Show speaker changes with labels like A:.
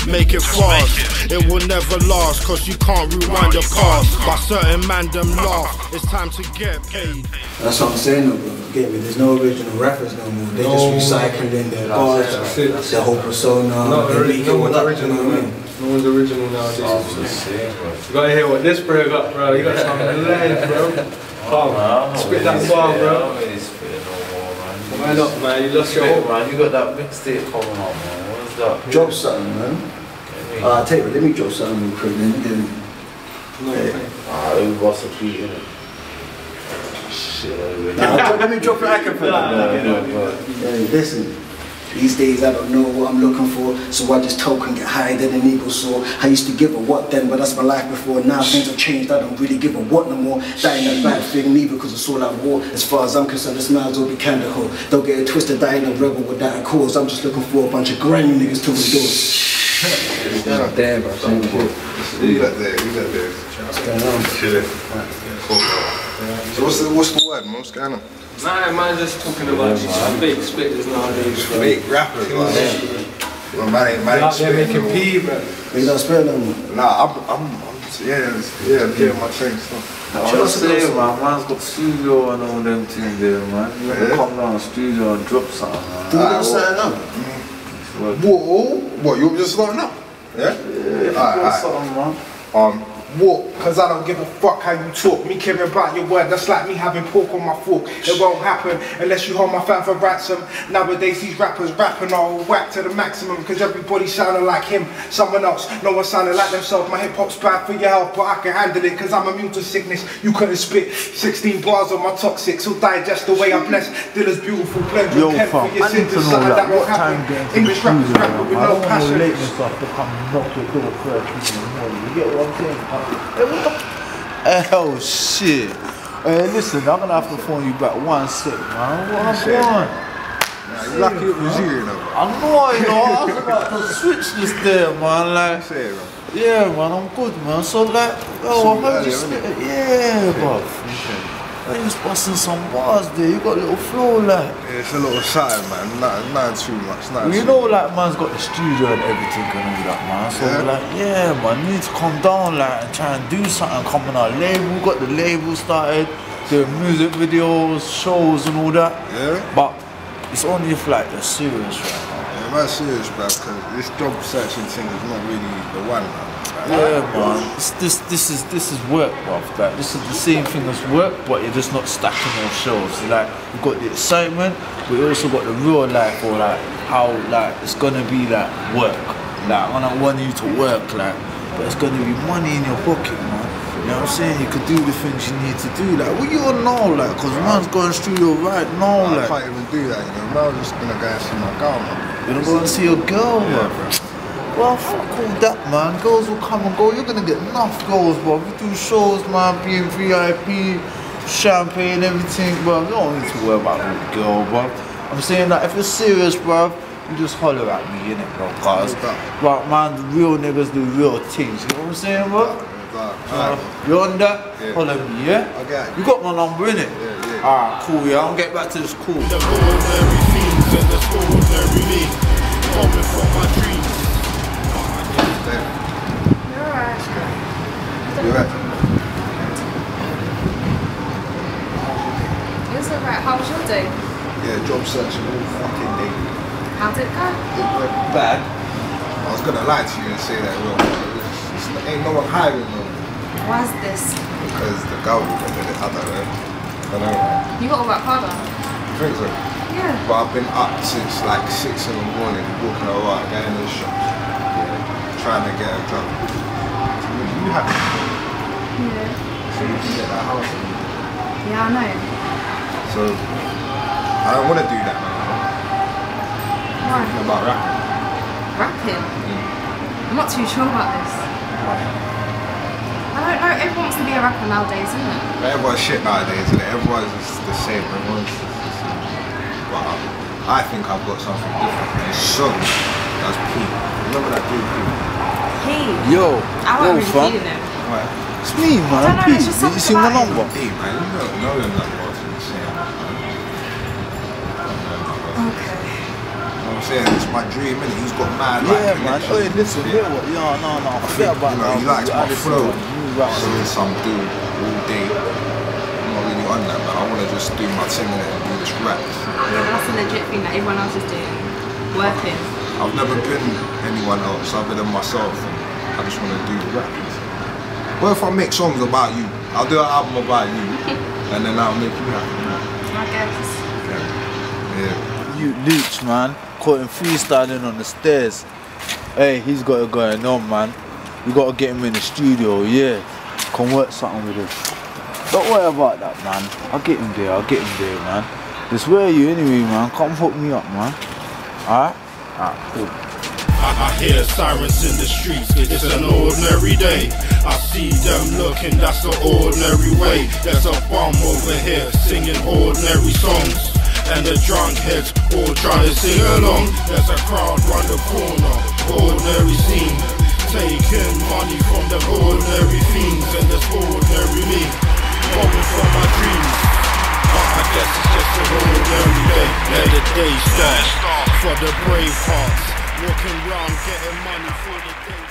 A: make it fast. It will never last, cause you can't rewind the past. But certain man them laugh, it's time to get paid.
B: That's what I'm saying though, bro. Get me? There's no original rappers no more. They're just recycling their bars, their whole persona.
C: No one's original, man. No one's original nowadays. You gotta hear what this bro got, bro. You got something legs, bro. Come, spit that bar, bro. Why not, man? You lost your whole
D: man. You got that mixtape coming on, man. What is that?
B: Drop something, man. I'll tell you, let me drop something real quick, then.
D: Who wants a beat in it? Shit,
B: let me drop it acapella. Listen. These days I don't know what I'm looking for, so I just talk and get higher than an eagle saw. I used to give a what then, but that's my life before. Now things have changed, I don't really give a what no more. That ain't that bad thing neither, cause it's all I war. As far as I'm concerned, the smiles will be kinda cool. Don't get it twisted, I ain't a rebel without a cause. I'm just looking for a bunch of grimy niggas to endure.
D: Damn, bro.
E: Who that there?
B: What's going on?
E: Chilling. Cool. So what's the word, man? What's going on?
C: Nah, man, just talking about fake spitters nowadays.
E: Fake rappers, man. Man ain't
C: making pee, bro.
B: You don't spit no more?
E: Nah, I'm getting my thing stuff.
D: I'm just saying, man, man's got studio and all them things there, man. You gotta come down to the studio and drop something, man.
B: Do you know something up?
E: Whoa, what, you're just starting up? Yeah?
D: Alright, something, man.
F: What? Cause I don't give a fuck how you talk. Me caring about your word, that's like me having pork on my fork. It won't happen unless you hold my fan for ransom. Nowadays these rappers rapping all whack to the maximum, cause everybody sounding like him, someone else. No one sounding like themselves. My hip hop's bad for your health, but I can handle it cause I'm immune to sickness. You couldn't spit 16 bars on my toxic, so digest the way I bless. Diller's beautiful blend.
G: Yo, fam, I need to know that what time getting
F: English rappers rapping with no passion.
G: I don't want to relate myself to come knock your door first in the morning. You get what I'm saying? Oh shit. Hey, listen, I'm gonna have to phone you back 1 sec, man. What I'm going?
E: You lucky it was you, you know.
G: I was about to switch this there, man. Like, yeah, man, I'm good, man. So, like, oh, I heard you spit it. Yeah, bro. I just busting some bars there. You got a little flow, like.
E: Yeah, it's a little something, man. Not too much.
G: You know, like, man's got the studio and everything and all that, man. So, like, yeah, man, you need to come down, like, and try and do something. Come on our label. Got the label started, doing music videos, shows and all that.
E: Yeah.
G: But it's only if, like, you're serious, right?
E: Yeah, man, serious, bro. Because this job searching thing is not really the one, man.
G: Yeah, man. This is work, bruv. Like, this is the same thing as work, but you're just not stacking your shows. So, like, you've got the excitement, but you also got the real life, or like how like it's gonna be like work. Like, I don't want you to work, like, but it's gonna be money in your pocket, man. You know what I'm saying? You could do the things you need to do. Like, well, you don't know, like, cause man's going studio right now, like.
E: I can't even do that, you know. I'm just gonna go and see my girl, man.
G: You're gonna go and see your girl, man. Well, fuck all that, man. Girls will come and go. You're gonna get enough girls, bro. We do shows, man, being VIP, champagne, everything, bro. You don't need to worry about no girl, bro. I'm saying that if you're serious, bro, you just holler at me, innit, bro? Cause, bro, man, the real niggas do real things. You know what I'm saying, bro? You on that?
E: Yeah.
G: Holler at me, yeah?
E: I got it.
G: You got my number, innit?
E: Yeah.
G: Alright, cool, yeah. I'll get back to this call.
A: The ordinary things and the ordinary me, coming from my dreams.
E: You're right.
H: It's alright. How was your day?
E: Yeah, job searching all fucking day.
H: How did it go?
E: It went bad. I was gonna lie to you and say that, well, ain't no one hiring, though.
H: Why is this?
E: Because the girl was I don't know.
H: You got to work harder.
E: You think so?
H: Yeah.
E: But I've been up since like 6 in the morning, walking around, going in the shop, trying to get a job. You have to.
H: Yeah.
E: So you can get that house.
H: Yeah, I know.
E: So I don't want to do that, man.
H: Why?
E: Thinking about rapping.
H: Rapping? I'm not too sure about this. I don't know, everyone wants to be a rapper nowadays, isn't it?
E: Everyone's shit nowadays, and everyone's just the same. Everyone's just the same. But I think I've got something different. This song, that's P. Remember that dude, P?
G: Yo,
H: I wasn't really feeling it.
E: Right.
G: It's me, man.
H: know,
G: P.
H: it's just
G: You see my
H: something
G: number?
E: Hey, man, you don't know them that much in the same.
H: Okay.
E: You know what I'm saying? It's my dream, innit? He's got mad
D: Yeah,
E: like
D: man.
E: connections.
D: Hey, listen, hear what? No. Forget about
E: You know,
D: that.
E: he likes my flow.
D: Right.
E: So it's some dude all day. I'm not really on that, man. I want to just do my thing in it and do this rap.
H: That's a legit thing that everyone else is doing. Working.
E: I've never been anyone else other than myself, and I just want to do rap. What if I make songs about you? I'll do an album about you, and then I'll make you happy.
H: I guess.
E: Yeah.
D: You Leech, man. Caught him freestyling on the stairs. Hey, he's got it going on, man. You gotta get him in the studio, yeah. Come work something with him. Don't worry about that, man. I'll get him there, man. Just where are you anyway, man? Come hook me up, man. Alright? Alright, cool.
A: I hear sirens in the streets, it's an ordinary day. I see them looking, that's the ordinary way. There's a bum over here singing ordinary songs, and the drunk heads all trying to sing along. There's a crowd round the corner, ordinary scene, taking money from the ordinary fiends, and there's ordinary me, going for my dreams. But I guess it's just an ordinary day. Let the day start for the brave hearts, walking round getting money for the day.